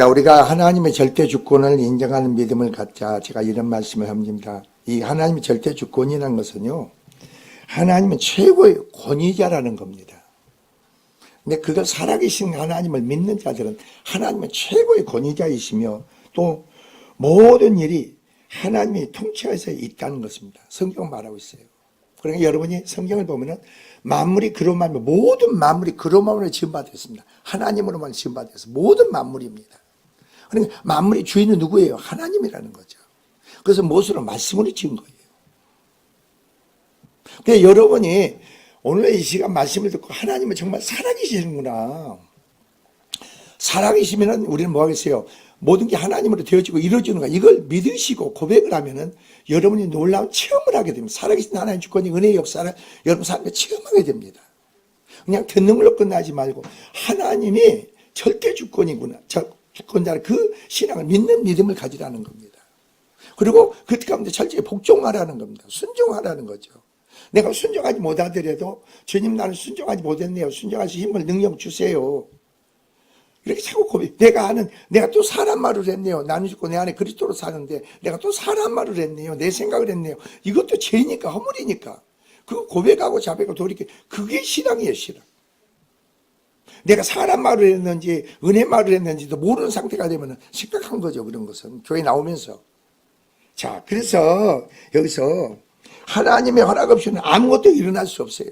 자, 우리가 하나님의 절대 주권을 인정하는 믿음을 갖자. 제가 이런 말씀을 합니다. 이 하나님의 절대 주권이라는 것은요, 하나님은 최고의 권위자라는 겁니다. 근데 그걸 살아계신 하나님을 믿는 자들은 하나님은 최고의 권위자이시며 또 모든 일이 하나님이 통치하에서 있다는 것입니다. 성경은 말하고 있어요. 그러니까 여러분이 성경을 보면은 만물이 그로 말미 모든 만물이 그로 말미암아 지음받았습니다. 하나님으로만 지음받아서 모든 만물입니다. 그러니까 만물의 주인은 누구예요? 하나님이라는 거죠. 그래서 무엇으로? 말씀으로 지은 거예요. 그러니까 여러분이 오늘 이 시간 말씀을 듣고 하나님은 정말 살아계시는구나. 살아계시면 우리는 뭐 하겠어요? 모든 게 하나님으로 되어지고 이루어지는가 이걸 믿으시고 고백을 하면은 여러분이 놀라운 체험을 하게 됩니다. 살아계신 하나님 주권이 은혜의 역사를 여러분 삶에 체험하게 됩니다. 그냥 듣는 걸로 끝나지 말고 하나님이 절대 주권이구나. 주권자는 그 신앙을 믿는 믿음을 가지라는 겁니다. 그리고 그 가운데 철저히 복종하라는 겁니다. 순종하라는 거죠. 내가 순종하지 못하더라도 주님 나는 순종하지 못했네요. 순종할 수 힘을 능력 주세요. 이렇게 자꾸 고백. 내가 또 사람 말을 했네요. 나는 죽고 내 안에 그리스도로 사는데 내가 또 사람 말을 했네요. 내 생각을 했네요. 이것도 죄니까 허물이니까. 그거 고백하고 자백하고 돌이켜. 그게 신앙이에요, 신앙. 내가 사람 말을 했는지 은혜 말을 했는지도 모르는 상태가 되면 심각한 거죠. 그런 것은 교회 나오면서. 자, 그래서 여기서 하나님의 허락 없이는 아무것도 일어날 수 없어요.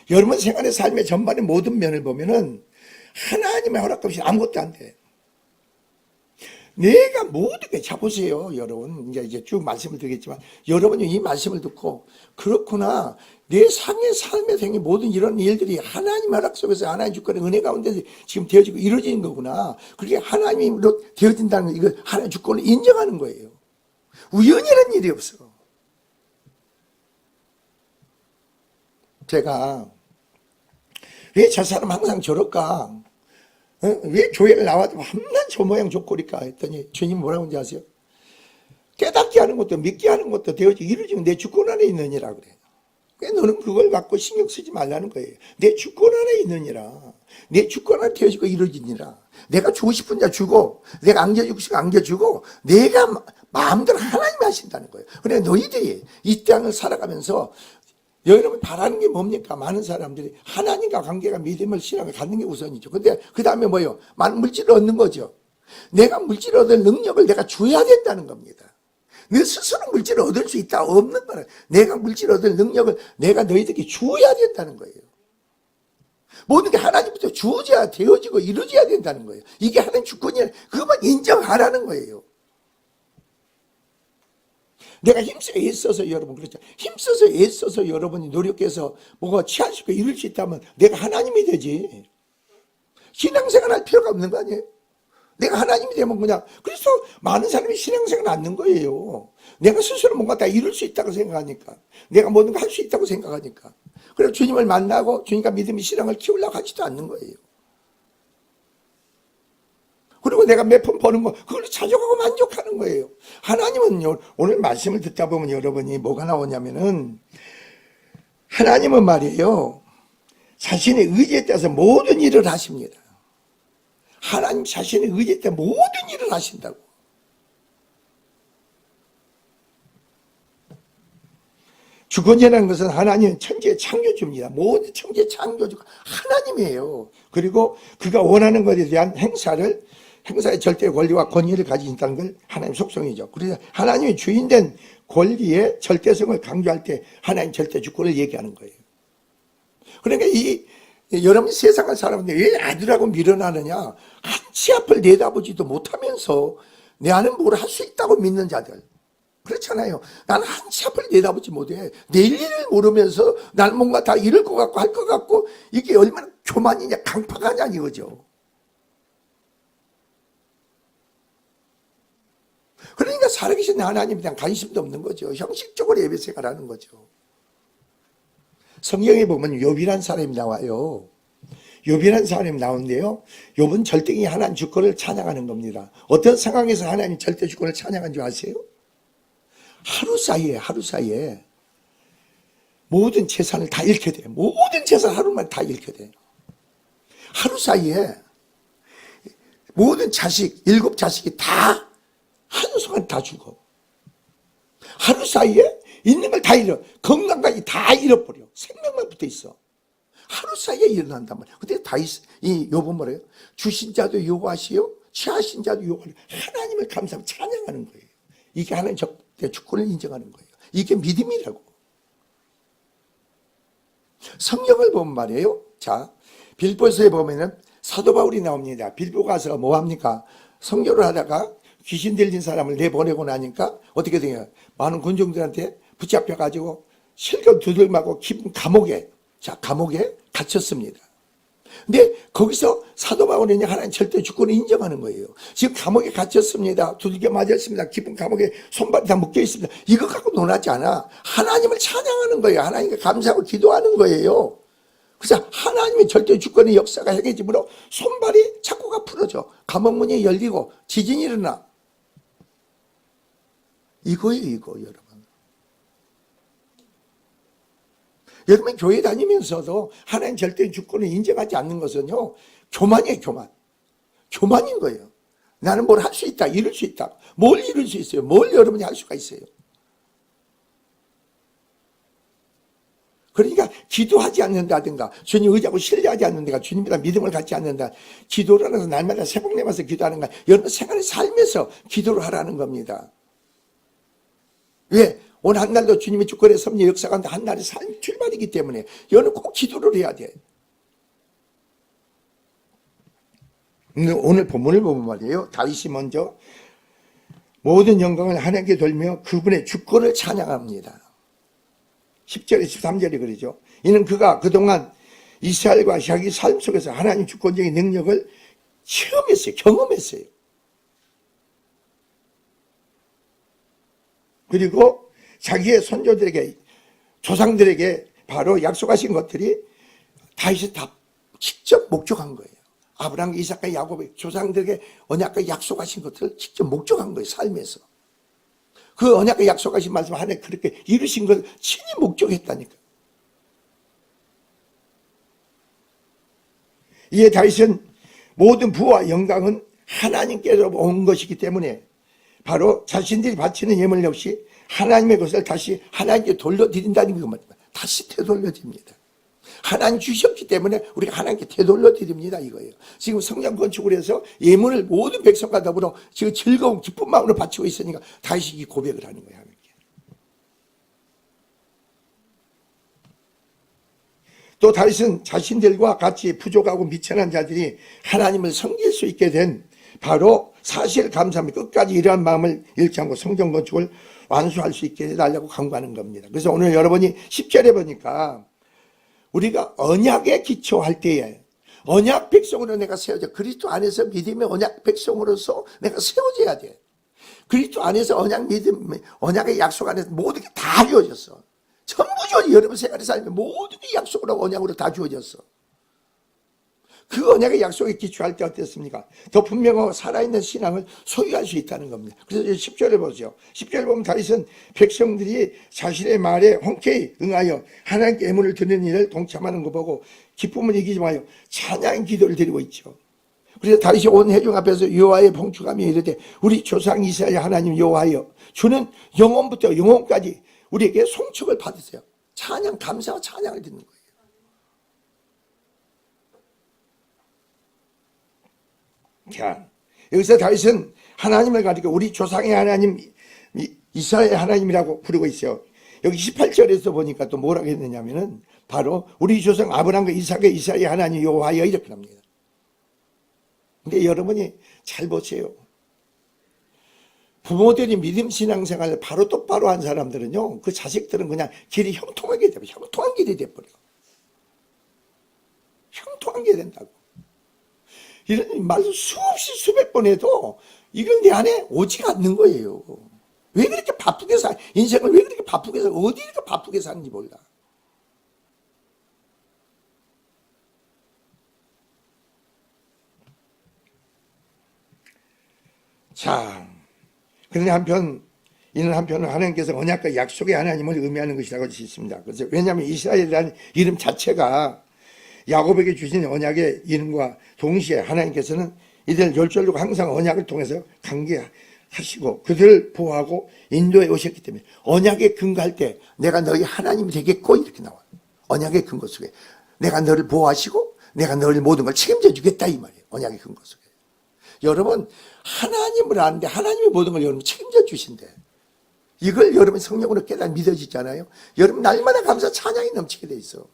여러분 생활의 삶의 전반의 모든 면을 보면은 하나님의 허락 없이 아무것도 안 돼. 내가 모든 게, 자 보세요, 여러분. 이제 쭉 말씀을 드리겠지만, 여러분이 이 말씀을 듣고, 그렇구나. 내 상의 삶에 생긴 모든 이런 일들이 하나님의 허락 속에서 하나님 주권의 은혜 가운데 지금 되어지고 이루어지는 거구나. 그렇게 하나님으로 되어진다는 거, 이거 하나님 주권을 인정하는 거예요. 우연이라는 일이 없어. 제가 왜 저 사람 항상 저럴까? 왜 교회를 나와도 한난 저 모양 저 꼴일까? 했더니 주님 뭐라고 하는지 아세요? 깨닫게 하는 것도 믿게 하는 것도 되어지고 이루어지면 내 주권 안에 있느니라 그래요. 왜 너는 그걸 갖고 신경 쓰지 말라는 거예요. 내 주권 안에 있느니라. 내 주권 안에 되어지고 이루어지니라. 내가 주고 싶은 자 주고 내가 안겨주고 싶으면 안겨주고 내가 마음대로 하나님이 하신다는 거예요. 그러니까 너희들이 이 땅을 살아가면서 여러분 바라는 게 뭡니까? 많은 사람들이 하나님과 관계가 믿음을 신앙을 갖는 게 우선이죠. 근데 그 다음에 뭐예요? 많은 물질을 얻는 거죠. 내가 물질을 얻을 능력을 내가 줘야 된다는 겁니다. 내 스스로 물질을 얻을 수 있다 없는 거는 내가 물질을 얻을 능력을 내가 너희들에게 주어야 된다는 거예요. 모든 게 하나님부터 주어져야 되어지고 이루어져야 된다는 거예요. 이게 하나님 주권이야. 그것만 인정하라는 거예요. 내가 힘써 애써서 여러분 그렇죠. 힘써서 애써서 여러분이 노력해서 뭐가 취할 수 있고 이룰 수 있다면 내가 하나님이 되지. 신앙생활 할 필요가 없는 거 아니에요? 내가 하나님이 되면 그냥 그래서 많은 사람이 신앙생활 않는 거예요. 내가 스스로 뭔가 다 이룰 수 있다고 생각하니까 내가 뭐든 할 수 있다고 생각하니까 그래서 주님을 만나고 주님과 믿음의 신앙을 키우려고 하지도 않는 거예요. 그리고 내가 몇 푼 버는 거 그걸로 자족하고 만족하는 거예요. 하나님은요 오늘 말씀을 듣다 보면 여러분이 뭐가 나오냐면은 하나님은 말이에요 자신의 의지에 따라서 모든 일을 하십니다. 하나님 자신의 의지에 따라 모든 일을 하신다고. 주권이라는 것은 하나님은 천지의 창조주입니다. 모든 천지의 창조주가 하나님이에요. 그리고 그가 원하는 것에 대한 행사의 절대 권리와 권위를 가지신다는 걸 하나님 속성이죠. 그래서 하나님이 주인된 권리의 절대성을 강조할 때 하나님 절대 주권을 얘기하는 거예요. 그러니까 여러분이 세상을 살아보는데 왜 아들하고 밀어나느냐? 한치 앞을 내다보지도 못하면서 내 안은 뭘 할 수 있다고 믿는 자들. 그렇잖아요. 나는 한치 앞을 내다보지 못해. 내일 일을 모르면서 나는 뭔가 다 이룰 것 같고 할 것 같고 이게 얼마나 교만이냐 강팍하냐 이거죠. 그러니까 살아계신 하나님에 대한 관심도 없는 거죠. 형식적으로 예배 생활하는 거죠. 성경에 보면 욥이라는 사람이 나와요. 욥이라는 사람이 나오는데요. 욥은 절대기 하나님 주권을 찬양하는 겁니다. 어떤 상황에서 하나님 절대 주권을 찬양한 줄 아세요? 하루 사이에 모든 재산을 다 잃게 돼요. 모든 재산 하루만 다 잃게 돼요. 하루 사이에 모든 자식, 7자식이 다 한순간 다 죽어. 하루 사이에 있는 걸 다 잃어. 건강까지 다 잃어버려. 생명만 붙어 있어. 하루 사이에 일어난단 말이야. 근데 이 욥은 뭐래요? 주신 자도 여호와시요, 취하신 자도 여호와시요. 하나님을 감사하고 찬양하는 거예요. 이게 하나님 적대 주권을 인정하는 거예요. 이게 믿음이라고. 성경을 보면 말이에요. 자, 빌보서에 보면은 사도 바울이 나옵니다. 빌보 가서 뭐 합니까? 선교를 하다가 귀신 들린 사람을 내보내고 나니까 어떻게 돼요? 많은 군중들한테 붙잡혀가지고 실컷 두들맞고 깊은 감옥에, 자, 감옥에 갇혔습니다. 근데 거기서 사도 바울이 하나님 절대 주권을 인정하는 거예요. 지금 감옥에 갇혔습니다. 두들겨 맞았습니다. 깊은 감옥에 손발이 다 묶여 있습니다. 이거 갖고 논하지 않아. 하나님을 찬양하는 거예요. 하나님께 감사하고 기도하는 거예요. 그래서 하나님의 절대 주권의 역사가 행해지므로 손발이 자꾸가 풀어져. 감옥 문이 열리고 지진이 일어나. 이거예요, 이거, 여러분. 여러분, 교회 다니면서도 하나님 절대 주권을 인정하지 않는 것은요, 교만이에요, 교만. 교만인 거예요. 나는 뭘 할 수 있다, 이룰 수 있다. 뭘 이룰 수 있어요? 뭘 여러분이 할 수가 있어요? 그러니까 기도하지 않는다든가 주님 의지하고 신뢰하지 않는다든가 주님보다 믿음을 갖지 않는다. 기도를 하면서 날마다 새벽 내면서 기도하는 거야. 여러분 생활의 삶에서 기도를 하라는 겁니다. 왜? 오늘 한 날도 주님의 주권의 섭리 역사가 한 날의 삶 출발이기 때문에 여러분 꼭 기도를 해야 돼. 오늘 본문을 보면 말이에요. 다윗이 먼저 모든 영광을 하나님께 돌며 그분의 주권을 찬양합니다. 10절에 13절이 그러죠. 이는 그가 그동안 이스라엘과 자기 삶 속에서 하나님 주권적인 능력을 체험했어요. 경험했어요. 그리고 자기의 선조들에게, 조상들에게 바로 약속하신 것들이 다윗이 다 직접 목격한 거예요. 아브라함, 이삭과 야곱의 조상들에게 언약과 약속하신 것들을 직접 목격한 거예요. 삶에서. 그 언약과 약속하신 말씀 하나님 그렇게 이루신 걸 친히 목격했다니까. 이에 다윗은 모든 부와 영광은 하나님께로 온 것이기 때문에 바로 자신들이 바치는 예물 역시 하나님의 것을 다시 하나님께 돌려드린다는 것 말입니다. 다시 되돌려드립니다. 하나님 주셨기 때문에 우리가 하나님께 되돌려드립니다 이거예요. 지금 성전 건축을 해서 예물을 모든 백성과 더불어 지금 즐거운 기쁜 마음으로 바치고 있으니까 다시 이 고백을 하는 거예요. 하나님께. 또 다윗은 자신들과 같이 부족하고 미천한 자들이 하나님을 섬길 수 있게 된 바로 사실 감사함이 끝까지 이러한 마음을 잃지 않고 성전 건축을 완수할 수 있게 해달라고 강구하는 겁니다. 그래서 오늘 여러분이 10절에 보니까 우리가 언약에 기초할 때에 언약 백성으로 내가 세워져. 그리스도 안에서 믿음의 언약 백성으로서 내가 세워져야 돼. 그리스도 안에서 언약 믿음, 언약의 약속 안에서 모든 게 다 주어졌어. 전부 주어져. 여러분 생활의 삶에 모든 게 약속으로 언약으로 다 주어졌어. 그 언약의 약속에 기초할 때 어땠습니까? 더 분명하고 살아있는 신앙을 소유할 수 있다는 겁니다. 그래서 10절을 보죠. 10절을 보면 다윗은 백성들이 자신의 말에 흔쾌히 응하여 하나님께 예물을 드리는 일을 동참하는 거 보고 기쁨을 이기지 마요. 찬양 기도를 드리고 있죠. 그래서 다윗이 온 회중 앞에서 여호와의 봉축하며 이르되 우리 조상 이스라엘 하나님 여호와여 주는 영원부터 영원까지 우리에게 송축을 받으세요. 찬양, 감사와 찬양을 드리는 거예요. 자, 여기서 다윗은 하나님을 가리켜 우리 조상의 하나님, 이스라엘 하나님이라고 부르고 있어요. 여기 18절에서 보니까 또 뭐라고 했느냐면은 바로 우리 조상 아브라함과 이삭의 이스라엘 하나님 여호와여 이렇게 합니다. 근데 여러분이 잘 보세요. 부모들이 믿음 신앙생활을 바로 똑바로 한 사람들은요, 그 자식들은 그냥 길이 형통하게 돼요. 형통한 길이 돼버려. 형통한 게 된다고. 이런 말도 수없이 수백 번 해도 이건 내 안에 오지가 않는 거예요. 왜 그렇게 바쁘게 인생을 왜 그렇게 바쁘게 어디 이렇게 바쁘게 사는지 몰라. 자, 그런데 이는 한편은 하나님께서 언약과 약속의 하나님을 의미하는 것이라고 짓습니다. 그래서 왜냐하면 이스라엘이라는 이름 자체가 야곱에게 주신 언약의 이름과 동시에 하나님께서는 이들 열절로 항상 언약을 통해서 관계하시고 그들을 보호하고 인도해 오셨기 때문에 언약에 근거할 때 내가 너희 하나님이 되겠고 이렇게 나와요. 언약의 근거 속에 내가 너를 보호하시고 내가 너희 모든 걸 책임져 주겠다 이 말이에요. 언약의 근거 속에. 여러분 하나님을 아는데 하나님의 모든 걸 여러분 책임져 주신대. 이걸 여러분 성령으로 깨달아 믿어지잖아요. 여러분 날마다 감사 찬양이 넘치게 돼 있어.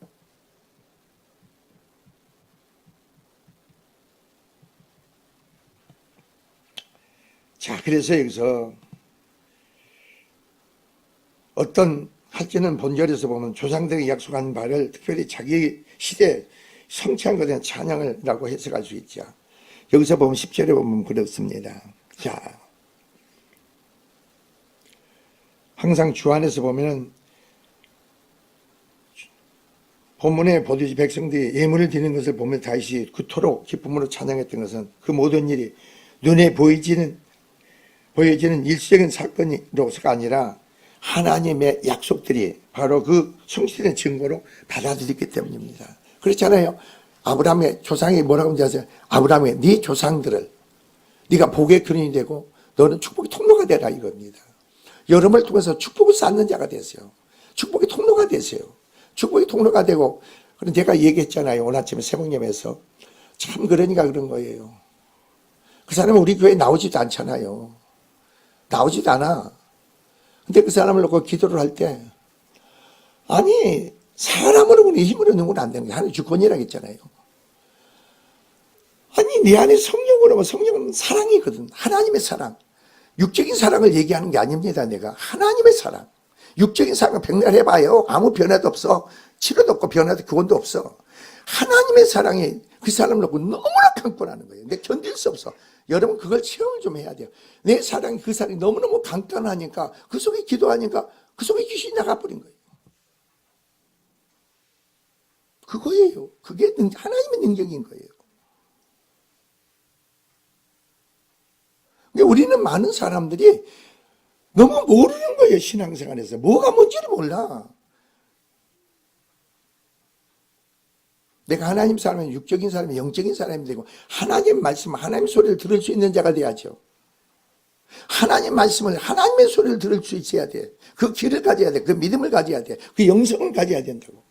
자, 그래서 여기서 어떤 할지는 본절에서 보면 조상들이 약속한 바를 특별히 자기 시대에 성취한 것에 대한 찬양이라고 해석할 수 있죠. 여기서 보면 10절에 보면 그렇습니다. 자, 항상 주 안에서 보면은 본문에 보듯이 백성들이 예물을 드리는 것을 보면 다윗이 그토록 기쁨으로 찬양했던 것은 그 모든 일이 눈에 보여지는 일시적인 사건으로서가 아니라 하나님의 약속들이 바로 그 성취된 증거로 받아들였기 때문입니다. 그렇잖아요. 아브라함의 조상이 뭐라고 하는지 아세요? 아브라함의 네 조상들을 네가 복의 근원이 되고 너는 축복의 통로가 되라 이겁니다. 여러분을 통해서 축복을 쌓는 자가 되세요. 축복의 통로가 되세요. 축복의 통로가 되고 그럼 제가 얘기했잖아요. 오늘 아침에 새벽녘에서 참 그러니까 그런 거예요. 그 사람은 우리 교회에 나오지도 않잖아요. 나오지도 않아. 근데 그 사람을 놓고 기도를 할 때 아니 사람으로 힘으로 넣는 건 안 되는 게 하나님 주권이라고 했잖아요. 아니 네 안에 성령으로 하면 성령은 사랑이거든. 하나님의 사랑. 육적인 사랑을 얘기하는 게 아닙니다. 내가 하나님의 사랑. 육적인 사랑은 백날 해봐요. 아무 변화도 없어. 치료도 없고 변화도 구원도 없어. 하나님의 사랑이 그 사람을 놓고 너무나 강권하는 거예요. 근데 견딜 수 없어. 여러분 그걸 체험을 좀 해야 돼요. 내 사랑이 그 사랑이 너무너무 강건하니까 그 속에 기도하니까 그 속에 귀신이 나가버린 거예요. 그거예요. 그게 하나님의 능력인 거예요. 그러니까 우리는 많은 사람들이 너무 모르는 거예요. 신앙생활에서. 뭐가 뭔지를 몰라. 내가 하나님 사람은 육적인 사람이 영적인 사람이 되고 하나님 말씀, 하나님 소리를 들을 수 있는 자가 돼야죠. 하나님 말씀을 하나님의 소리를 들을 수 있어야 돼. 그 귀를 가져야 돼. 그 믿음을 가져야 돼. 그 영성을 가져야 된다고.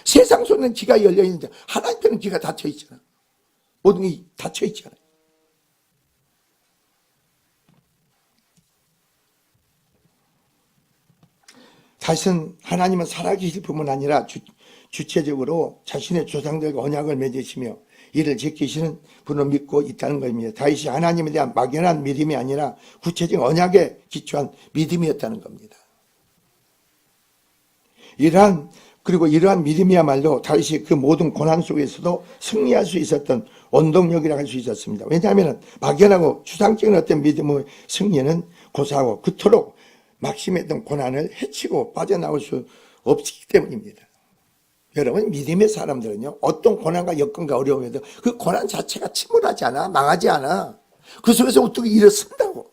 세상 소리는 귀가 열려 있는데 하나님께는 귀가 닫혀 있잖아. 모든 게 닫혀 있잖아. 다윗은 하나님은 살아계실 뿐만 아니라 주체적으로 자신의 조상들과 언약을 맺으시며 이를 지키시는 분을 믿고 있다는 것입니다. 다윗이 하나님에 대한 막연한 믿음이 아니라 구체적인 언약에 기초한 믿음이었다는 겁니다. 이러한 믿음이야말로 다윗이 그 모든 고난 속에서도 승리할 수 있었던 원동력이라고 할 수 있었습니다. 왜냐하면 막연하고 추상적인 어떤 믿음의 승리는 고사하고 그토록 막심했던 고난을 해치고 빠져나올 수 없기 때문입니다. 여러분 믿음의 사람들은요 어떤 고난과 여건과 어려움에도 그 고난 자체가 침몰하지 않아. 망하지 않아. 그 속에서 어떻게 일어선다고.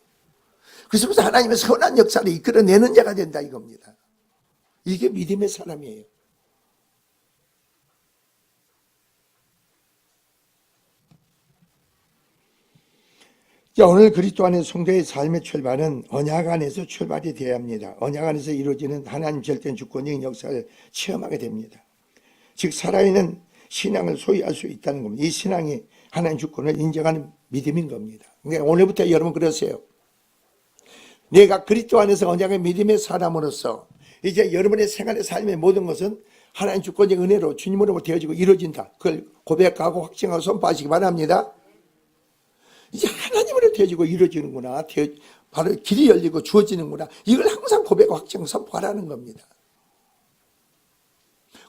그 속에서 하나님의 선한 역사를 이끌어내는 자가 된다 이겁니다. 이게 믿음의 사람이에요. 자, 오늘 그리스도 안의 성도의 삶의 출발은 언약 안에서 출발이 되어야 합니다. 언약 안에서 이루어지는 하나님 절대적인 주권적인 역사를 체험하게 됩니다. 즉 살아있는 신앙을 소유할 수 있다는 겁니다. 이 신앙이 하나님 주권을 인정하는 믿음인 겁니다. 그러니까 오늘부터 여러분 그러세요. 내가 그리스도 안에서 언약의 믿음의 사람으로서 이제 여러분의 생활의 삶의 모든 것은 하나님 주권적 은혜로 주님으로 되어지고 이루어진다. 그걸 고백하고 확증하고 선포하시기 바랍니다. 이제 하나님으로 되어지고 이루어지는구나. 바로 길이 열리고 주어지는구나. 이걸 항상 고백하고 확증 선포하라는 겁니다.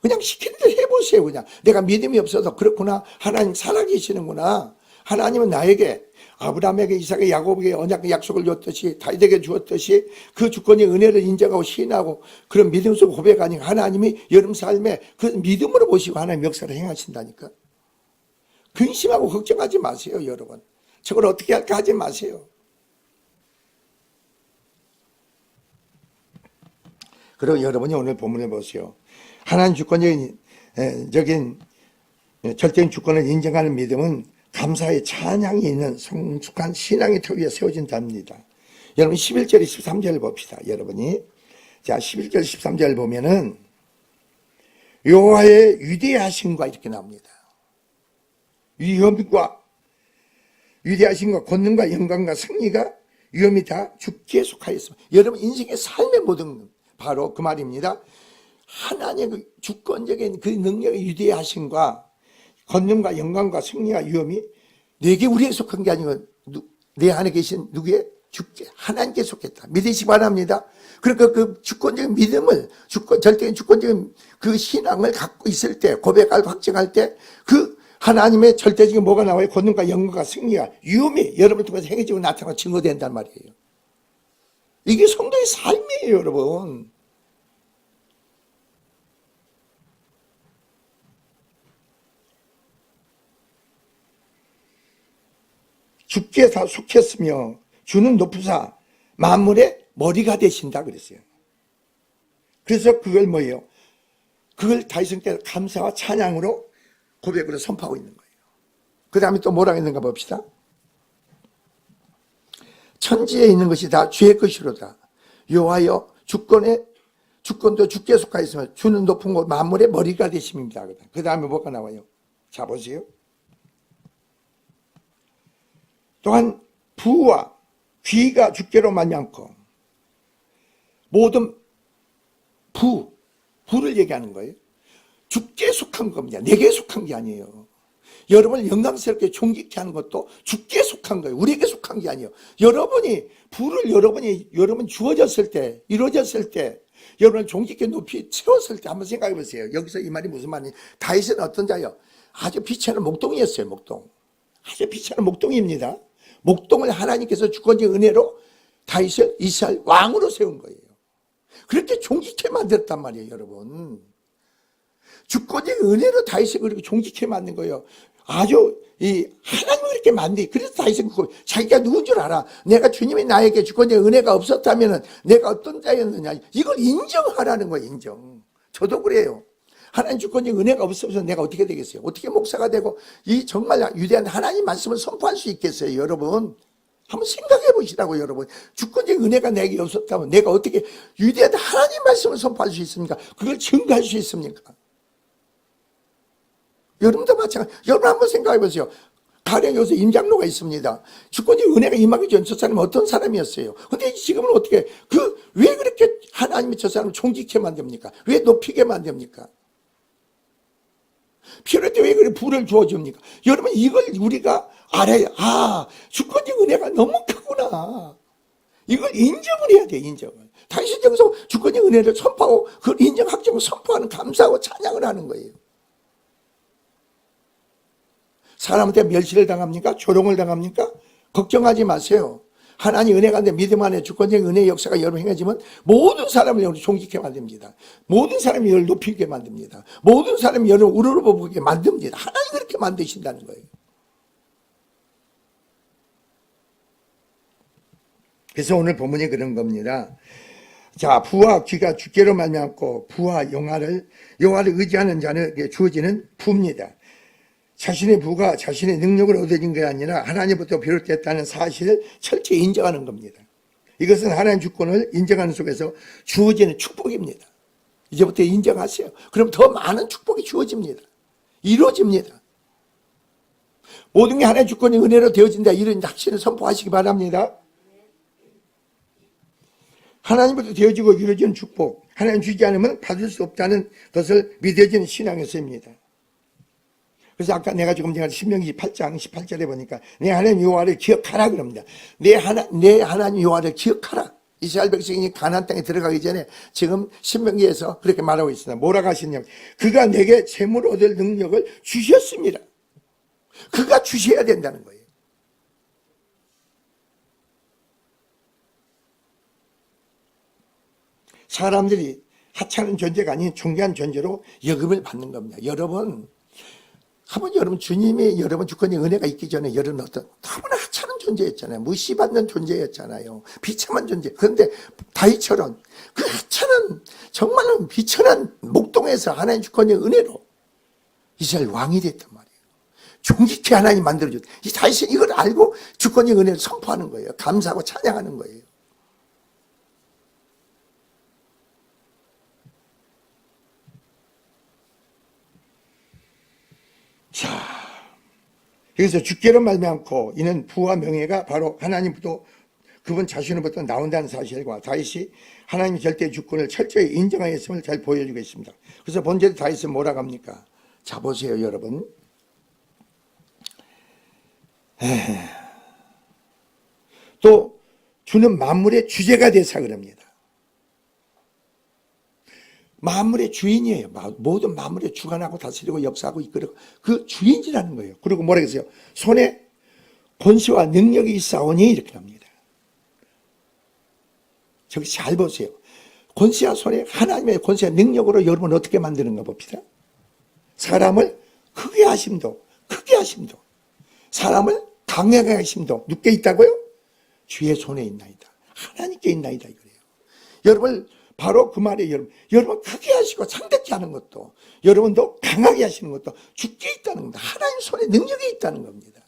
그냥 시키는 대로 해보세요. 그냥 내가 믿음이 없어서 그렇구나. 하나님 살아계시는구나. 하나님은 나에게 아브라함에게 이삭에게 야곱에게 언약의 약속을 줬듯이 다윗에게 주었듯이 그 주권의 은혜를 인정하고 시인하고 그런 믿음 속에 고백하니까 하나님이 여러분 삶에 그 믿음으로 보시고 하나님 역사를 행하신다니까. 근심하고 걱정하지 마세요. 여러분. 저걸 어떻게 할까 하지 마세요. 그리고 여러분이 오늘 본문을 보세요. 하나님 주권적인 절대적인 주권을 인정하는 믿음은 감사의 찬양이 있는 성숙한 신앙의 터 위에 세워진답니다. 여러분 11절 13절 봅시다. 여러분이 자 11절 13절 보면은 여호와의 위대하심과 이렇게 나옵니다. 위엄과 위대하심과 권능과 영광과 승리가 위엄이 다 주께 속하였습니다. 여러분 인생의 삶의 모든 바로 그 말입니다. 하나님의 그 주권적인 그 능력의 위대하심과 권능과 영광과 승리와 위엄이 내게 우리에게 속한 게 아니고 내 안에 계신 누구의 주께 하나님께 속했다. 믿으시기 바랍니다. 그러니까 그 주권적인 믿음을 절대적인 주권적인 그 신앙을 갖고 있을 때 고백하고 확증할 때 그 하나님의 절대적인 뭐가 나와요? 권능과 영광과 승리와 위엄이 여러분을 통해서 행해지고 나타나고 증거된단 말이에요. 이게 성도의 삶이에요, 여러분. 주께 다 속했으며 주는 높으사 만물의 머리가 되신다 그랬어요. 그래서 그걸 뭐예요? 그걸 다윗성께서 감사와 찬양으로 고백으로 선포하고 있는 거예요. 그 다음에 또 뭐라고 했는가 봅시다. 천지에 있는 것이 다 주의 것이로다. 여호와여 주권도 주께 속하였으며 주는 높은 곳 만물의 머리가 되심입니다. 그 다음에 뭐가 나와요? 자 보세요. 또한 부와 귀가 주께로 말미암고 모든 부를 얘기하는 거예요. 주께 속한 겁니다. 내게 속한 게 아니에요. 여러분을 영광스럽게 존귀케 하는 것도 주께 속한 거예요. 우리에게 속한 게 아니에요. 여러분 주어졌을 때, 이루어졌을 때, 여러분을 존귀케 높이 채웠을 때 한번 생각해 보세요. 여기서 이 말이 무슨 말이냐? 다윗은 어떤 자요? 아주 비치하는 목동이었어요. 목동. 아주 비치하는 목동입니다. 목동을 하나님께서 주권적인 은혜로 다윗을 이스라엘 왕으로 세운 거예요. 그렇게 존귀케 만들었단 말이에요, 여러분. 주권적인 은혜로 다윗을 그렇게 존귀케 만든 거예요. 아주 하나님을 그렇게 만든. 그래서 다윗은 자기가 누군 줄 알아. 내가 주님이 나에게 주권적인 은혜가 없었다면 내가 어떤 자였느냐. 이걸 인정하라는 거예요, 인정. 저도 그래요. 하나님 주권적인 은혜가 없어서 내가 어떻게 되겠어요? 어떻게 목사가 되고 이 정말 위대한 하나님 말씀을 선포할 수 있겠어요, 여러분? 한번 생각해 보시라고, 여러분. 주권적인 은혜가 내게 없었다면 내가 어떻게 위대한 하나님 말씀을 선포할 수 있습니까? 그걸 증거할 수 있습니까? 여러분도 마찬가지. 여러분 한번 생각해 보세요. 가령 여기서 임장로가 있습니다. 주권적인 은혜가 임하기 전 저 사람은 어떤 사람이었어요? 근데 지금은 어떻게, 왜 그렇게 하나님이 저 사람을 존귀케 만듭니까? 왜 높이게 만듭니까? 필요할 때 왜 그래 부를 주어줍니까? 여러분 이걸 우리가 알아야, 주권적인 은혜가 너무 크구나. 이걸 인정을 해야 돼, 인정을. 다시 여기서 주권적인 은혜를 선포하고 그걸 인정, 확정을 선포하는 감사하고 찬양을 하는 거예요. 사람한테 멸시를 당합니까? 조롱을 당합니까? 걱정하지 마세요. 하나님 은혜가 내 믿음 안에 주권적인 은혜의 역사가 여러분 행해지면 모든 사람을 여러분 존귀케 만듭니다. 모든 사람이 여러분 높이게 만듭니다. 모든 사람이 여러분 우러러보게 만듭니다. 하나님 그렇게 만드신다는 거예요. 그래서 오늘 본문이 그런 겁니다. 자, 부와 귀가 주께로 말미암고 부와 여호와를 의지하는 자에게 주어지는 부입니다. 자신의 부가 자신의 능력을 얻어진 게 아니라 하나님부터 비롯됐다는 사실을 철저히 인정하는 겁니다. 이것은 하나님 주권을 인정하는 속에서 주어지는 축복입니다. 이제부터 인정하세요. 그럼 더 많은 축복이 주어집니다. 이루어집니다. 모든 게 하나님 주권의 은혜로 되어진다, 이런 확신을 선포하시기 바랍니다. 하나님부터 되어지고 이루어지는 축복, 하나님 주지 않으면 받을 수 없다는 것을 믿어지는 신앙에서입니다. 그래서 아까 내가 조금 전에 신명기 8장 18절에 보니까 내 하나님 여호와를 기억하라 그럽니다. 내 하나님 여호와를 기억하라. 이스라엘 백성이 가나안 땅에 들어가기 전에 지금 신명기에서 그렇게 말하고 있습니다. 뭐라고 하시냐면 그가 내게 재물 얻을 능력을 주셨습니다. 그가 주셔야 된다는 거예요. 사람들이 하찮은 존재가 아닌 존귀한 존재로 여김을 받는 겁니다. 여러분 주님이 여러분 주권의 은혜가 있기 전에 여러분 어떤 너무나 하찮은 존재였잖아요. 무시받는 존재였잖아요. 비참한 존재. 그런데 다윗처럼 그 하찮은 정말로 비천한 목동에서 하나님 주권의 은혜로 이스라엘 왕이 됐단 말이에요. 종기케 하나님 만들어줬. 이 다윗은 이걸 알고 주권의 은혜를 선포하는 거예요. 감사하고 찬양하는 거예요. 자, 그래서 주께로 말미암고 이는 부와 명예가 바로 하나님부터 그분 자신으로부터 나온다는 사실과 다윗이 하나님의 절대 주권을 철저히 인정하였음을 잘 보여주고 있습니다. 그래서 본절에 다윗은 뭐라고 합니까? 자, 보세요, 여러분. 또 주는 만물의 주제가 되사 그럽니다. 만물의 주인이에요. 모든 만물의 주관하고 다스리고 역사하고 이끌고 그 주인이라는 거예요. 그리고 뭐라고 했어요? 손에 권세와 능력이 있사오니 이렇게 합니다. 저기 잘 보세요. 권세와 손에 하나님의 권세와 능력으로 여러분 어떻게 만드는가 봅시다. 사람을 크게 하심도 사람을 강하게 하심도 누게 있다고요? 주의 손에 있나이다. 하나님께 있나이다 이거예요. 여러분 바로 그 말이 여러분 크게 하시고 상대케 하는 것도 여러분도 강하게 하시는 것도 주께 있다는 겁니다. 하나님 손에 능력이 있다는 겁니다.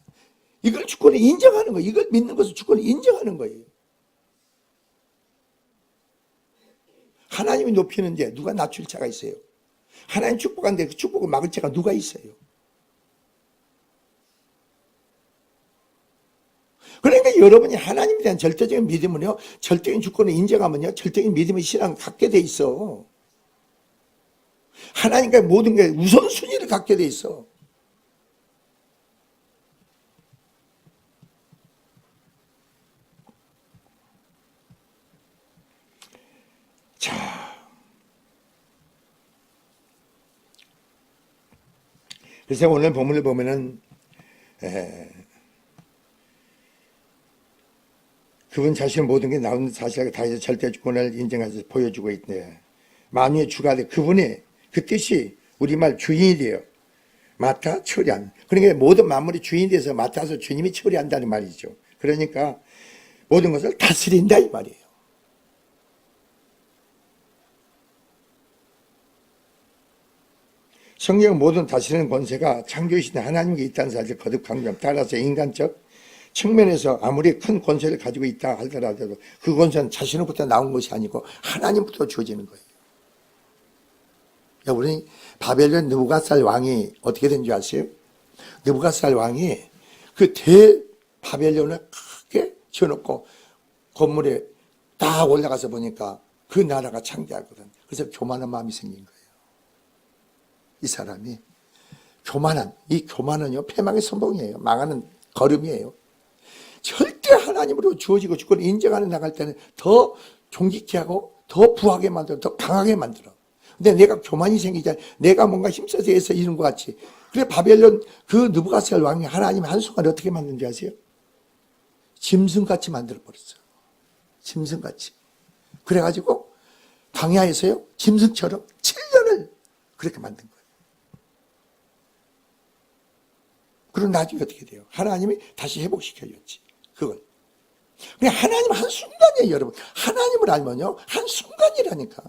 이걸 주권에 인정하는 거예요. 이걸 믿는 것을 주권에 인정하는 거예요. 하나님이 높이는데 누가 낮출 자가 있어요? 하나님 축복하는데 그 축복을 막을 자가 누가 있어요? 그러니까 여러분이 하나님에 대한 절대적인 믿음은요, 절대적인 주권을 인정하면요, 절대적인 믿음의 신앙을 갖게 돼 있어. 하나님과 모든 게 우선순위를 갖게 돼 있어. 자, 그래서 오늘 본문을 보면은 그분 자신의 모든 게 나오는 사실과 다윗의 절대 주권을 인정해서 보여주고 있네. 만유의 주가 돼. 그분의 그 뜻이 우리말 주인이 돼요. 맡아 처리한. 그러니까 모든 만물이 주인이 돼서 맡아서 주님이 처리한다는 말이죠. 그러니까 모든 것을 다스린다 이 말이에요. 성경은 모든 다스리는 권세가 창조이신 하나님께 있다는 사실을 거듭 강조합니다. 따라서 인간적 측면에서 아무리 큰 권세를 가지고 있다 하더라도 그 권세는 자신으로부터 나온 것이 아니고 하나님부터 주어지는 거예요. 우리 바벨론 느부갓살 왕이 어떻게 된 줄 아세요? 느부갓살 왕이 그 대바벨론을 크게 지어놓고 건물에 딱 올라가서 보니까 그 나라가 창대하거든. 그래서 교만한 마음이 생긴 거예요. 이 사람이 이 교만은요 패망의 선봉이에요. 망하는 걸음이에요. 절대 하나님으로 주어지고 주권을 인정하는 나갈 때는 더 존귀케 하고 더 부하게 만들어, 더 강하게 만들어. 근데 내가 교만이 생기잖아요. 내가 뭔가 힘써서 해서 이런 것 같이. 그래 바벨론 그 느부갓살 왕이 하나님 한순간에 어떻게 만든지 아세요? 짐승같이 만들어버렸어요. 짐승같이. 그래가지고 광야에서요 짐승처럼 7년을 그렇게 만든 거예요. 그럼 나중에 어떻게 돼요? 하나님이 다시 회복시켜줬지. 그걸. 그냥 하나님 한순간이에요, 여러분. 하나님을 알면요, 한순간이라니까.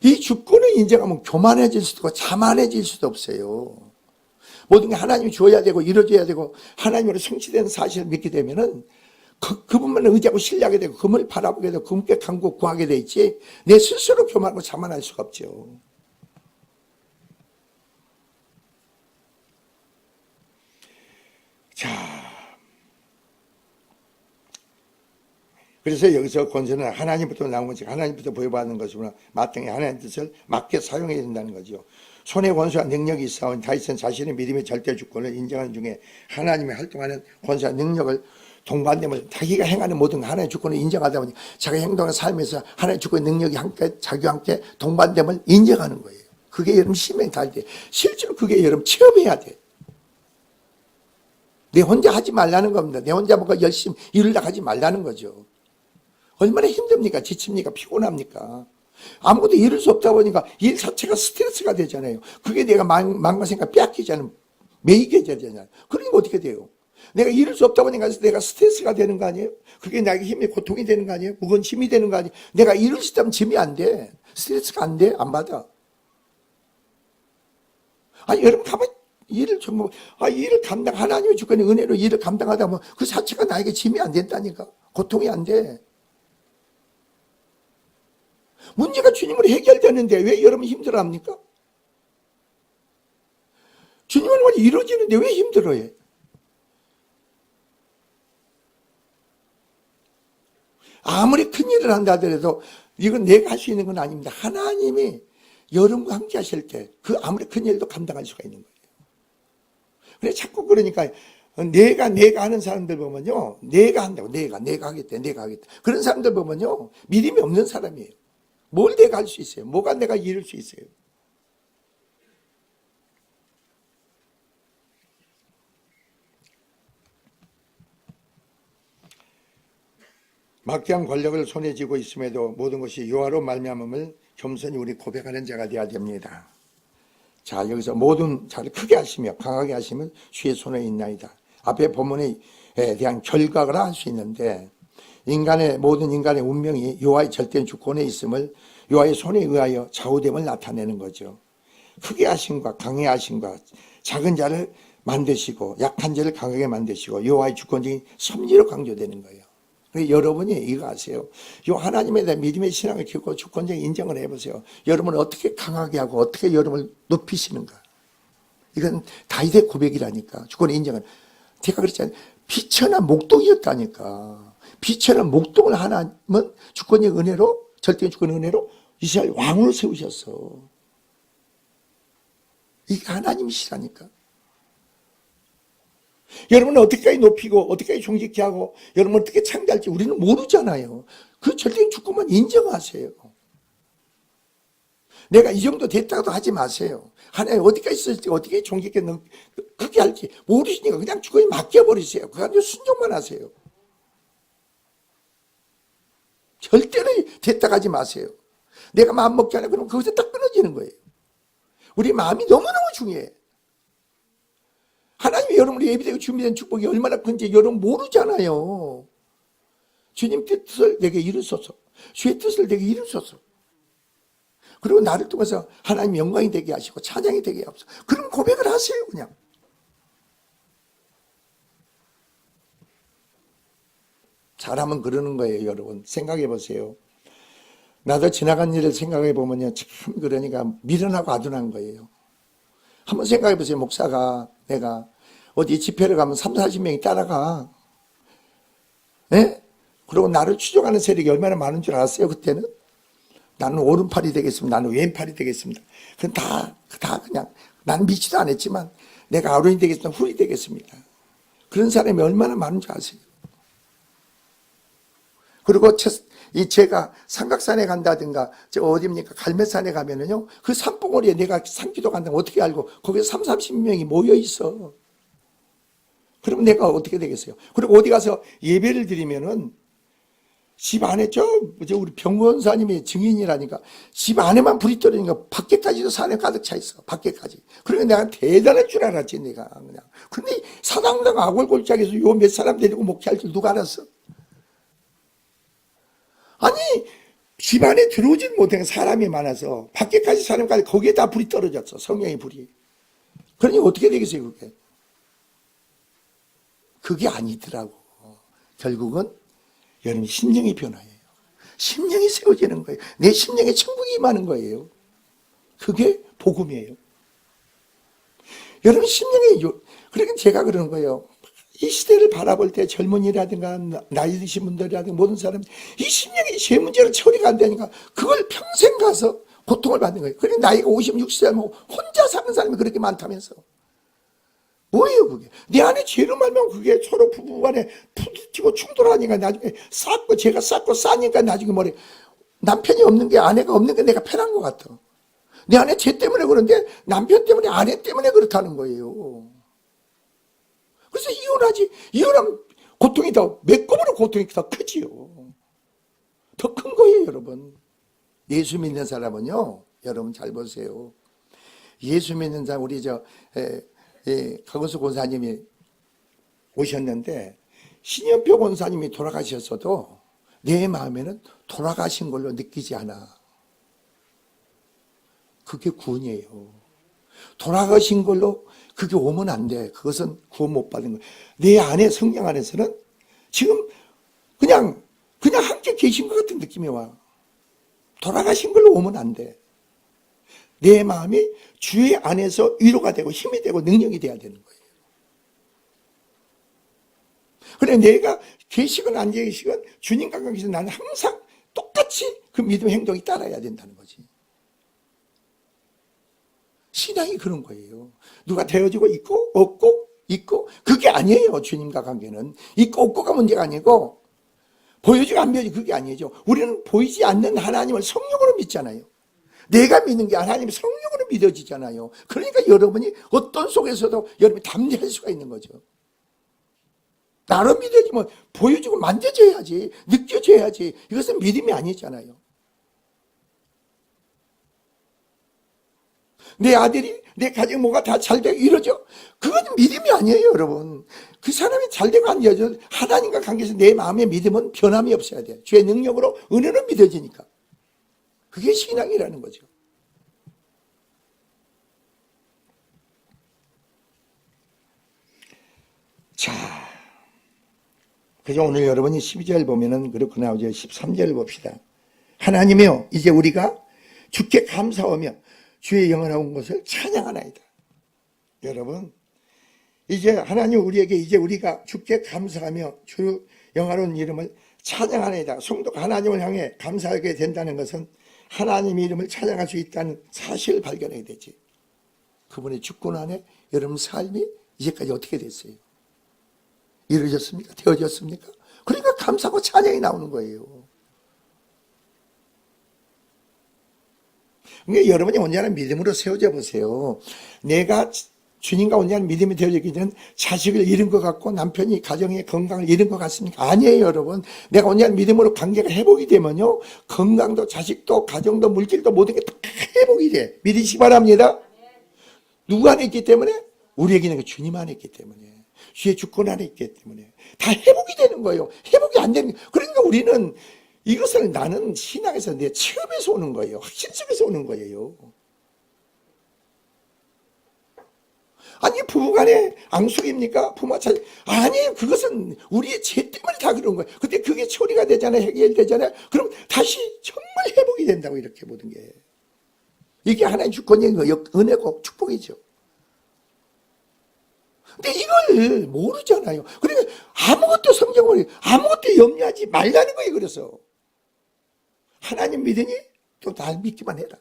이 주권을 인정하면 교만해질 수도 없고 자만해질 수도 없어요. 모든 게 하나님이 주어야 되고 이루어져야 되고 하나님으로 성취되는 사실을 믿게 되면은 그분만 의지하고 신뢰하게 되고 그분을 바라보게 되고 그분께 간구 구하게 돼 있지 내 스스로 교만하고 자만할 수가 없죠. 자, 그래서 여기서 권세는 하나님부터 나온 것이 하나님부터 부여받는 것이구나. 마땅히 하나님의 뜻을 맞게 사용해야 된다는 거죠. 손에 권세와 능력이 있사오니 다윗은 자신의 믿음의 절대 주권을 인정하는 중에 하나님의 활동하는 권세와 능력을 동반됨을 자기가 행하는 모든 하나님의 주권을 인정하다 보니 자기 행동의 삶에서 하나님의 주권의 능력이 함께 자기와 함께 동반됨을 인정하는 거예요. 그게 여러분 심행이 달 때 실제로 그게 여러분 체험해야 돼. 내 혼자 하지 말라는 겁니다. 내 혼자 뭔가 열심히 이루려고 하지 말라는 거죠. 얼마나 힘듭니까? 지칩니까? 피곤합니까? 아무것도 이룰 수 없다 보니까 일 자체가 스트레스가 되잖아요. 그게 내가 마음과 생각 빼앗기지 않으면 매이게 되잖아요. 그러니까 어떻게 돼요? 내가 이룰 수 없다 보니까 내가 스트레스가 되는 거 아니에요? 그게 나에게 힘이 고통이 되는 거 아니에요? 무거운 짐이 되는 거 아니에요? 내가 이룰 수 있다면 짐이 안 돼. 스트레스가 안 돼. 안 받아. 아니, 여러분, 가만 일을 전부, 일을 하나님의 주권의 은혜로 일을 감당하다 보면 그 자체가 나에게 짐이 안 된다니까. 고통이 안 돼. 문제가 주님으로 해결되는데 왜 여러분 힘들어 합니까? 주님으로 이루어지는데 왜 힘들어해? 아무리 큰 일을 한다 하더라도 이건 내가 할 수 있는 건 아닙니다. 하나님이 여러분과 함께 하실 때 그 아무리 큰 일도 감당할 수가 있는 거예요. 그래 자꾸 그러니까 내가 하는 사람들 보면요. 내가 한다고 내가 하겠다. 그런 사람들 보면요. 믿음이 없는 사람이에요. 뭘 내가 할 수 있어요? 뭐가 내가 이룰 수 있어요? 막대한 권력을 손에 쥐고 있음에도 모든 것이 여호와로 말미암음을 겸손히 우리 고백하는 자가 되어야 됩니다. 자, 여기서 모든 자를 크게 하시며 강하게 하시면 주의 손에 있나이다. 앞에 본문에 대한 결과를 할 수 있는데 모든 인간의 운명이 여호와의 절대적 주권에 있음을 여호와의 손에 의하여 좌우됨을 나타내는 거죠. 크게 하심과 강하게 하심과 작은 자를 만드시고 약한 자를 강하게 만드시고 여호와의 주권적인 섭리로 강조되는 거예요. 여러분이 이거 아세요. 이 하나님에 대한 믿음의 신앙을 키우고 주권적인 인정을 해보세요. 여러분을 어떻게 강하게 하고 어떻게 여러분을 높이시는가. 이건 다윗의 고백이라니까. 주권의 인정을. 제가 그랬잖아요. 비천한 목동이었다니까. 비천한 목동을 하나님은 주권의 은혜로 절대적 주권의 은혜로 이스라엘 왕으로 세우셨어. 이게 하나님이시라니까. 여러분은 어떻게까지 높이고 어떻게까지 존귀케 하고 여러분 어떻게 창대할지 우리는 모르잖아요. 그 절대적 주권만 인정하세요. 내가 이 정도 됐다고도 하지 마세요. 하나님 어디까지 있을지 어떻게 존귀케 크게 할지 모르시니까 그냥 주권에 맡겨버리세요. 그 안에 순종만 하세요. 절대로 됐다고 하지 마세요. 내가 마음 먹지 않아 그러면 거기서 딱 끊어지는 거예요. 우리 마음이 너무너무 중요해. 하나님이 여러분이 예비되고 준비된 축복이 얼마나 큰지 여러분 모르잖아요. 주님 뜻을 내게 이루소서. 주의 뜻을 내게 이루소서. 그리고 나를 통해서 하나님 영광이 되게 하시고 찬양이 되게 하소서. 그런 고백을 하세요 그냥. 사람은 그러는 거예요 여러분. 생각해 보세요. 나도 지나간 일을 생각해 보면요. 참 그러니까 미련하고 아둔한 거예요. 한번 생각해 보세요. 목사가 내가 어디 집회를 가면 30-40명이 따라가. 예? 그리고 나를 추종하는 세력이 얼마나 많은 줄 알았어요 그때는? 나는 오른팔이 되겠습니다. 나는 왼팔이 되겠습니다. 그건 다 그냥 나는 믿지도 않았지만 내가 아론이 되겠습니다. 훌이 되겠습니다. 그런 사람이 얼마나 많은 줄 아세요? 그리고 제가 삼각산에 간다든가 어디입니까 갈매산에 가면은요 그 산봉우리에 내가 산기도 간다면 어떻게 알고 거기서 30-40명이 모여 있어. 그러면 내가 어떻게 되겠어요? 그리고 어디 가서 예배를 드리면은 집 안에 우리 병원사님이 증인이라니까 집 안에만 불이 떨어지니까 밖에까지도 산에 가득 차 있어. 밖에까지. 그러니까 내가 대단한 줄 알았지 내가 그냥. 근데 사당당 아골골짜기에서 요 몇 사람 데리고 목회할 줄 누가 알았어? 아니 집 안에 들어오지는 못해. 사람이 많아서 밖에까지 사람까지 거기에 다 불이 떨어졌어. 성령의 불이. 그러니 어떻게 되겠어요 그게? 그게 아니더라고. 결국은 여러분 심령이 변화해요. 심령이 세워지는 거예요. 내 심령에 천국이 임하는 거예요. 그게 복음이에요. 여러분 심령이 그러니까 제가 그러는 거예요. 이 시대를 바라볼 때 젊은이라든가 나이 드신 분들이라든가 모든 사람 이 심령이 제 문제로 처리가 안 되니까 그걸 평생 가서 고통을 받는 거예요. 그러니까 나이가 50, 60살이면 혼자 사는 사람이 그렇게 많다면서. 뭐예요 그게? 내 안에 죄로 말면 그게 서로 부부간에 부딪히고 충돌하니까 나중에 제가 쌓고 싸니까 나중에 뭐래 남편이 없는 게 아내가 없는 게 내가 편한 것 같아. 내 안에 죄 때문에 그런데 남편 때문에 아내 때문에 그렇다는 거예요. 그래서 이혼하면 고통이 매콤으로 고통이 더 크지요. 더 큰 거예요 여러분. 예수 믿는 사람은요 여러분 잘 보세요. 예수 믿는 사람 우리 강은수 권사님이 오셨는데 신현표 권사님이 돌아가셨어도 내 마음에는 돌아가신 걸로 느끼지 않아. 그게 구원이에요. 돌아가신 걸로 그게 오면 안 돼. 그것은 구원 못 받은 거예요. 내 안에 성령 안에서는 지금 그냥 함께 계신 것 같은 느낌이 와. 돌아가신 걸로 오면 안 돼. 내 마음이 주의 안에서 위로가 되고 힘이 되고 능력이 돼야 되는 거예요. 그래 내가 계시건 안 계시건 주님과 관계에서 나는 항상 똑같이 그 믿음 행동이 따라야 된다는 거지. 신앙이 그런 거예요. 누가 되어지고 있고 없고 있고 그게 아니에요. 주님과 관계는 있고 없고가 문제가 아니고 보여지고 안 보여지고 그게 아니죠. 우리는 보이지 않는 하나님을 성령으로 믿잖아요. 내가 믿는 게 하나님의 성령으로 믿어지잖아요. 그러니까 여러분이 어떤 속에서도 여러분이 담대할 수가 있는 거죠. 나로 믿어지면 보여주고 만져져야지, 느껴져야지. 이것은 믿음이 아니잖아요. 내 아들이, 내 가정 뭐가 다 잘되고 이러죠. 그건 믿음이 아니에요, 여러분. 그 사람이 잘되고 안 되죠. 하나님과 관계에서 내 마음의 믿음은 변함이 없어야 돼요. 주의 능력으로 은혜로 믿어지니까. 그게 신앙이라는 거죠. 자, 그래서 오늘 여러분이 12절 보면은 그렇게 나오죠. 13절 봅시다. 하나님이여, 이제 우리가 주께 감사하며 주의 영원한 것을 찬양하나이다. 여러분, 이제 하나님 우리에게 이제 우리가 주께 감사하며 주 영화로운 이름을 찬양하나이다. 성도가 하나님을 향해 감사하게 된다는 것은 하나님의 이름을 찬양할 수 있다는 사실을 발견하게 되지. 그분의 주권 안에 여러분 삶이 이제까지 어떻게 됐어요? 이루어졌습니까? 되어졌습니까? 그러니까 감사하고 찬양이 나오는 거예요. 그러니까 여러분이 언제나 믿음으로 세워져 보세요. 내가 주님과 온전한 믿음이 되어지기 전에 자식을 잃은 것 같고 남편이 가정의 건강을 잃은 것 같습니까? 아니에요, 여러분. 내가 온전한 믿음으로 관계가 회복이 되면요, 건강도 자식도 가정도 물질도 모든 게 다 회복이 돼. 믿으시기 바랍니다. 누구 안에 있기 때문에? 우리에게는 주님 안에 있기 때문에, 주의 주권 안에 있기 때문에 다 회복이 되는 거예요. 회복이 안 되는 거예요. 그러니까 우리는 이것을 나는 신앙에서 내 체험에서 오는 거예요. 확신 속에서 오는 거예요. 아니 부부간에 앙숙입니까? 부모 차이 아니에요. 그것은 우리의 죄 때문에 다 그런 거예요. 근데 그게 처리가 되잖아요. 해결되잖아요. 그럼 다시 정말 회복이 된다고 이렇게 모든 게. 이게 하나의 주권인 거예요. 은혜고 축복이죠. 근데 이걸 모르잖아요. 그러니까 아무것도 성경을 아무것도 염려하지 말라는 거예요. 그래서 하나님 믿으니 또 날 믿기만 해라.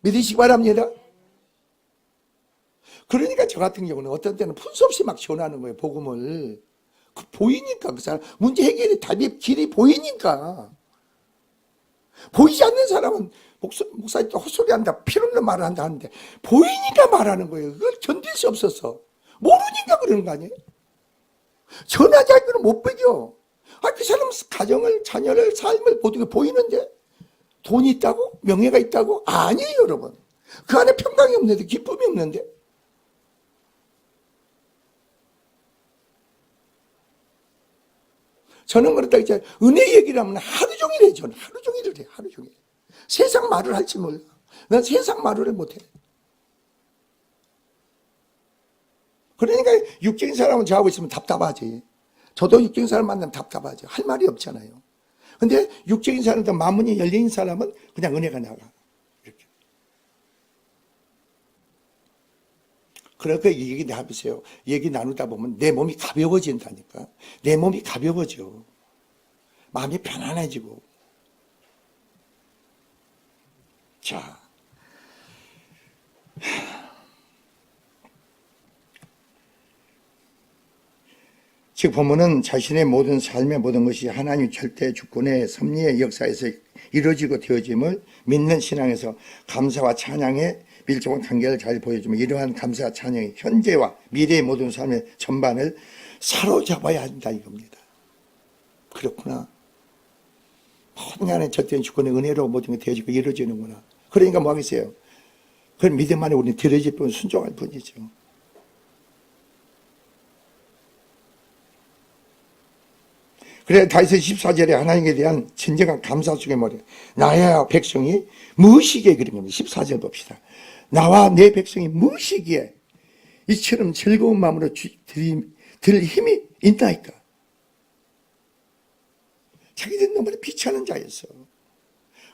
믿으시기 바랍니다. 그러니까 저 같은 경우는 어떤 때는 푼수 없이 막 전하는 거예요. 복음을. 보이니까 그 사람 문제 해결의 답이 길이 보이니까. 보이지 않는 사람은 목사님 또 헛소리한다, 필요없는 말을 한다 하는데 보이니까 말하는 거예요. 그걸 견딜 수 없어서. 모르니까 그러는 거 아니에요? 전하지 않고는 못 배겨. 그 사람 가정을, 자녀를, 삶을 모든 게 보이는데 돈이 있다고? 명예가 있다고? 아니에요, 여러분. 그 안에 평강이 없는데, 기쁨이 없는데. 저는 그렇다 이제 은혜 얘기를 하면 하루 종일 해. 저는 하루 종일을 해. 하루 종일. 세상 말을 할지 몰라. 난 세상 말을 못해. 그러니까 육적인 사람은 저하고 있으면 답답하지. 저도 육적인 사람 만나면 답답하죠. 할 말이 없잖아요. 근데 육적인 사람도 마음이 열린 사람은 그냥 은혜가 나가. 이렇게. 그러니까 얘기 나보세요. 얘기 나누다 보면 내 몸이 가벼워진다니까. 내 몸이 가벼워져. 마음이 편안해지고. 자. 즉 보면은 자신의 모든 삶의 모든 것이 하나님 절대 주권의 섭리의 역사에서 이루어지고 되어짐을 믿는 신앙에서 감사와 찬양의 밀접한 관계를 잘 보여주며 이러한 감사와 찬양이 현재와 미래의 모든 삶의 전반을 사로잡아야 한다 이겁니다. 그렇구나. 모든 안에 절대 주권의 은혜로 모든 게 되어지고 이루어지는구나. 그러니까 뭐 하겠어요? 그 믿음 안에 우리는 들어질 뿐 순종할 뿐이죠. 그래 다윗은 14절에 하나님에 대한 진정한 감사 속에 말해 나야 백성이 무엇이기에 그런 겁니다. 14절 봅시다. 나와 내 백성이 무엇이기에 이처럼 즐거운 마음으로 들 힘이 있나이까. 자기들은 너무나 비참한 자였어.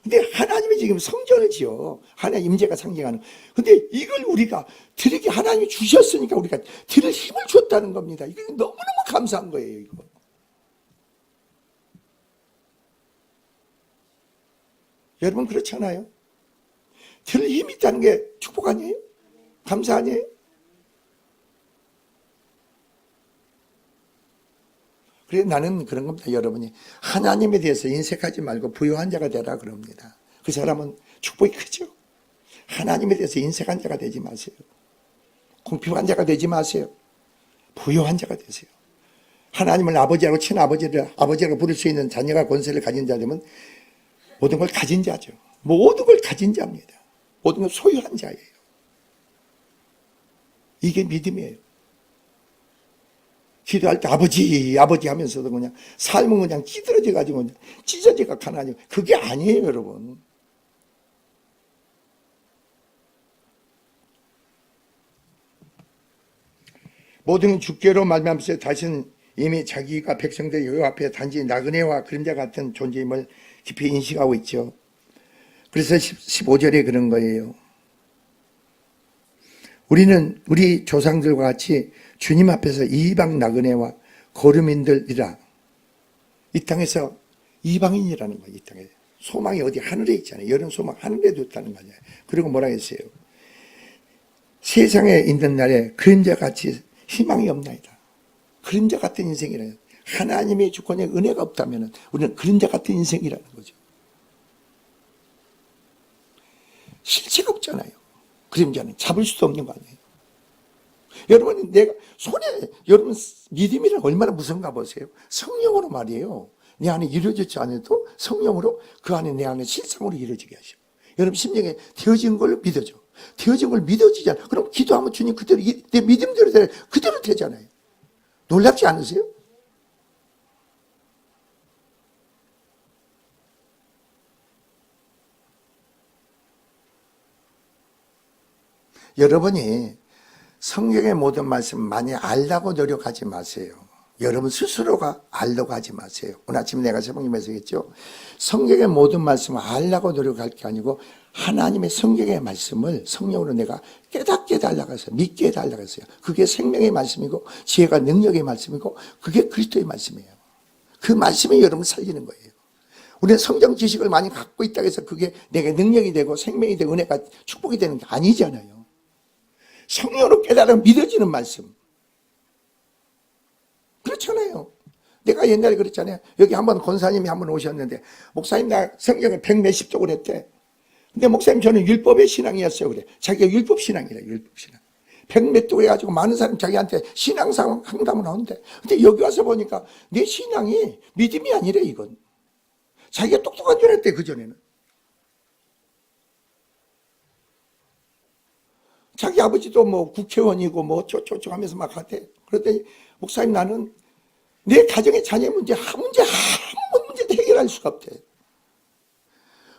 근데 하나님이 지금 성전을 지어 하나님 임재가 상징하는. 근데 이걸 우리가 들에게 하나님이 주셨으니까 우리가 들을 힘을 줬다는 겁니다. 이거 너무너무 감사한 거예요. 이거. 여러분 그렇지 않아요? 들을 힘이 있다는 게 축복 아니에요? 감사 아니에요? 그래서 나는 그런 겁니다. 여러분이 하나님에 대해서 인색하지 말고 부유한 자가 되라 그럽니다. 그 사람은 축복이 크죠. 하나님에 대해서 인색한 자가 되지 마세요. 공평한 자가 되지 마세요. 부유한 자가 되세요. 하나님을 아버지라고 아버지라고 부를 수 있는 자녀가 권세를 가진 자 되면 모든 걸 가진 자죠. 모든 걸 가진 자입니다. 모든 걸 소유한 자예요. 이게 믿음이에요. 기도할 때 아버지 하면서도 그냥 삶은 그냥 찌들어져 가지고 찢어져가 하나님. 그게 아니에요, 여러분. 모든 주께로 말미암아서 다시는 이미 자기가 백성들 여호와 앞에 단지 나그네와 그림자 같은 존재임을 깊이 인식하고 있죠. 그래서 15절에 그런 거예요. 우리는 우리 조상들과 같이 주님 앞에서 이방 나그네와 거류민들이라. 이 땅에서 이방인이라는 거예요. 이 땅에 소망이 어디 하늘에 있잖아요. 여름 소망 하늘에 뒀다는 거예요. 그리고 뭐라 했어요? 세상에 있는 날에 그림자같이 희망이 없나이다. 그림자 같은 인생이라요. 하나님의 주권에 은혜가 없다면 우리는 그림자 같은 인생이라는 거죠. 실체가 없잖아요. 그림자는 잡을 수도 없는 거 아니에요. 여러분, 내가 손에, 여러분, 믿음이란 얼마나 무서운가 보세요. 성령으로 말이에요. 내 안에 이루어지지 않아도 성령으로 그 안에 내 안에 실상으로 이루어지게 하시고. 여러분, 심령에 되어진 걸 믿어줘. 되어진 걸 믿어지잖아. 그럼 기도하면 주님 그대로, 내 믿음대로 그대로 되잖아요. 놀랍지 않으세요? 여러분이 성경의 모든 말씀 많이 알라고 노력하지 마세요. 여러분 스스로가 알려고 하지 마세요. 오늘 아침에 내가 새벽님에서 했죠. 성경의 모든 말씀을 알라고 노력할 게 아니고 하나님의 성경의 말씀을 성령으로 내가 깨닫게 해달라고 했어요. 믿게 해달라고 했어요. 그게 생명의 말씀이고 지혜가 능력의 말씀이고 그게 그리스도의 말씀이에요. 그 말씀이 여러분을 살리는 거예요. 우리는 성경 지식을 많이 갖고 있다고 해서 그게 내게 능력이 되고 생명이 되고 은혜가 축복이 되는 게 아니잖아요. 성령으로 깨달으면 믿어지는 말씀. 그렇잖아요. 내가 옛날에 그랬잖아요. 여기 한번 권사님이 한번 오셨는데 목사님 나 성경을 100몇십 쪽을 했대. 근데 목사님 저는 율법의 신앙이었어요. 그래. 자기가 율법 신앙이래. 율법 신앙. 100몇 쪽 해가지고 많은 사람 자기한테 신앙 상담을 하는데 근데 여기 와서 보니까 내 신앙이 믿음이 아니래 이건. 자기가 똑똑한 줄 알았대 그전에는. 자기 아버지도 뭐 국회의원이고 뭐 어쩌고저쩌고 하면서 막 하대. 그랬더니 목사님 나는 내 가정의 자녀 문제 한 문제도 해결할 수가 없대.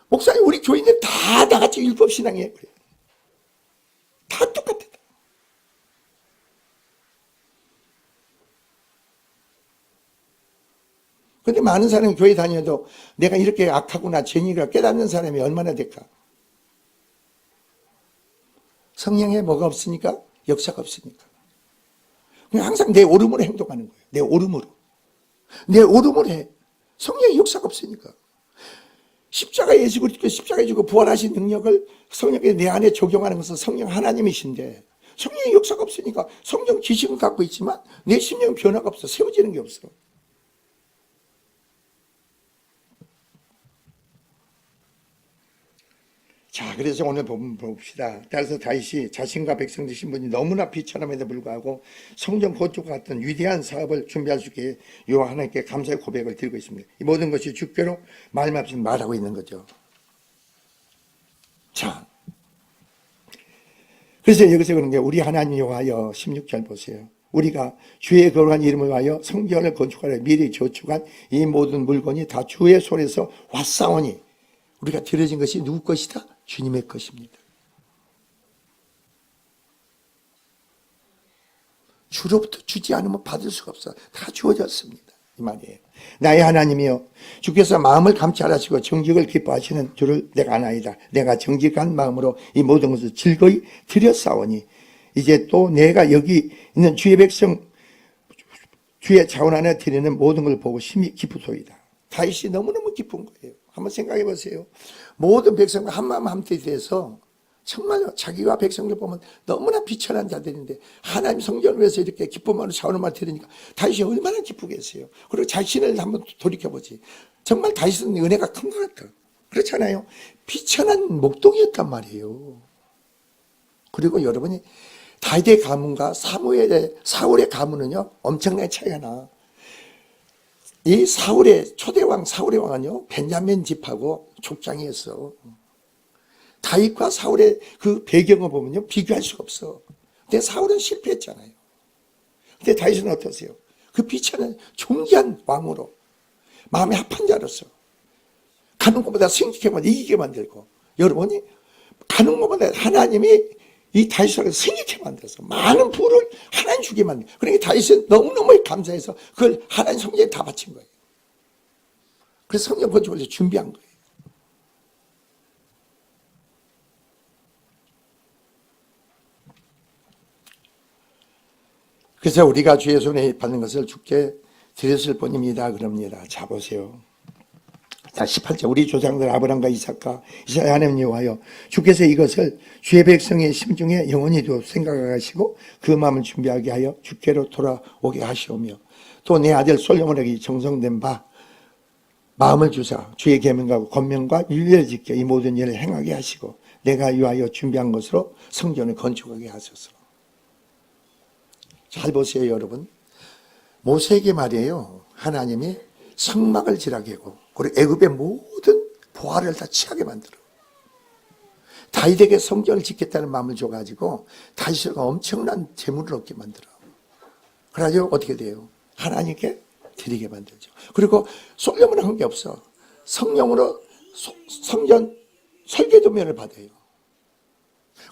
목사님 우리 교인들 다 나같이 율법신앙이에요. 그래. 다 똑같아. 그런데 많은 사람이 교회 다녀도 내가 이렇게 악하구나 죄인이라 깨닫는 사람이 얼마나 될까? 성령에 뭐가 없으니까? 역사가 없으니까. 그냥 항상 내 오름으로 행동하는 거예요. 내 오름으로. 내 오름으로 해. 성령의 역사가 없으니까. 십자가 예수 그리스도 십자가에 지고 부활하신 능력을 성령에 내 안에 적용하는 것은 성령 하나님이신데 성령의 역사가 없으니까 성령 지식은 갖고 있지만 내 심령은 변화가 없어. 세워지는 게 없어. 자, 그래서 오늘 봅시다. 따라서 다윗이 자신과 백성들 신분이 너무나 비천함에도 불구하고 성전 건축과 같은 위대한 사업을 준비할 수 있게 여호와 하나님께 감사의 고백을 드리고 있습니다. 이 모든 것이 주께로 말없이 말하고 있는 거죠. 자, 그래서 여기서 그런 게 우리 하나님 여호와여 16절 보세요. 우리가 주의 거룩한 이름을 위하여 성전을 건축하려 미리 저축한 이 모든 물건이 다 주의 손에서 왔사오니 우리가 드려진 것이 누구 것이다? 주님의 것입니다. 주로부터 주지 않으면 받을 수가 없어. 다 주어졌습니다. 이 말이에요. 나의 하나님이여, 주께서 마음을 감찰하시고 정직을 기뻐하시는 줄을 내가 아나이다. 내가 정직한 마음으로 이 모든 것을 즐거이 드렸사오니 이제 또 내가 여기 있는 주의 백성 주의 자원 안에 드리는 모든 걸 보고 심히 기쁘소이다. 다윗이 너무너무 기쁜 거예요. 한번 생각해 보세요. 모든 백성과 한마음 한뜻이 돼서 정말 자기와 백성들 보면 너무나 비천한 자들인데 하나님 성전을 위해서 이렇게 기쁜 마음으로 자원을 드리니까 다윗이 얼마나 기쁘겠어요. 그리고 자신을 한번 돌이켜보지. 정말 다윗은 은혜가 큰 것 같아. 그렇잖아요. 비천한 목동이었단 말이에요. 그리고 여러분이 다윗의 가문과 사울의 가문은요 엄청나게 차이가 나. 이 초대왕 사울의 왕은요 벤야민 집하고 족장이었어. 다윗과 사울의 그 배경을 보면요 비교할 수가 없어. 근데 사울은 실패했잖아요. 근데 다윗은 어떠세요? 그 비천한 존귀한 왕으로 마음에 합한 자로서 가는 것보다 승리케만 이기게 만들고, 여러분이 가는 것보다 하나님이 이 다윗을 승리케 만들어서 많은 부를 하나님 주게 만들고, 그러니까 다윗은 너무너무 감사해서 그걸 하나님 성전에 다 바친 거예요. 그래서 성전 건축을 준비한 거예요. 그래서 우리가 주의 손에 받는 것을 주께 드렸을 뿐입니다. 그럽니다. 자 보세요. 자 18절 우리 조상들 아브라함과 이삭과 이스라엘 하나님 여호와여, 주께서 이것을 주의 백성의 심중에 영원히 두어 생각하시고 그 마음을 준비하게 하여 주께로 돌아오게 하시오며, 또 내 아들 솔로몬에게 정성된 바 마음을 주사 주의 계명과 권명과 윤례를 지켜 이 모든 일을 행하게 하시고 내가 위하여 준비한 것으로 성전을 건축하게 하소서. 잘 보세요 여러분. 모세에게 말이에요. 하나님이 성막을 지라게 하고 그리고 애굽의 모든 보화를 다 취하게 만들어. 다윗에게 성전을 짓겠다는 마음을 줘가지고 다윗이 엄청난 재물을 얻게 만들어. 그래가지고 어떻게 돼요? 하나님께 드리게 만들죠. 그리고 솔로몬은 한 게 없어. 성령으로 성전 설계도면을 받아요.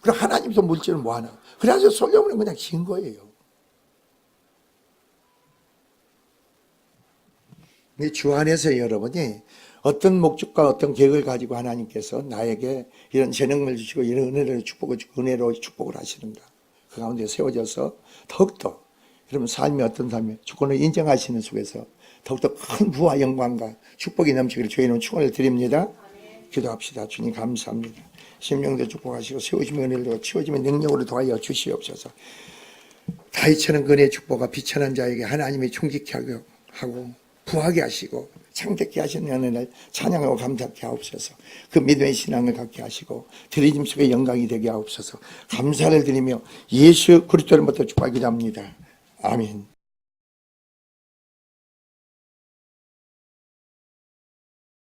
그리고 하나님도 물질을 모아놔. 그래서 솔로몬은 그냥 진 거예요. 주 안에서 여러분이 어떤 목적과 어떤 계획을 가지고 하나님께서 나에게 이런 재능을 주시고 이런 은혜를 축복을 주고 은혜로 축복을 하시는가, 그 가운데 세워져서 더욱더 여러분 삶이 어떤 삶이 주권을 인정하시는 속에서 더욱더 큰 부와 영광과 축복이 넘치기를 주의 이름으로 축원을 드립니다. 기도합시다. 주님 감사합니다. 심령도 축복하시고 세우심의 은혜로 치워짐의 능력으로 도하여 주시옵소서. 다윗처럼 그 은혜의 축복과 비천한 자에게 하나님이 충직하게 하고 부하게 하시고 창대케 하시는 은혜를 찬양하고 감사케 하옵소서. 그 믿음의 신앙을 갖게 하시고 드리짐 속에 영광이 되게 하옵소서. 감사를 드리며 예수 그리스도를 부터 축복하기도 합니다. 아멘.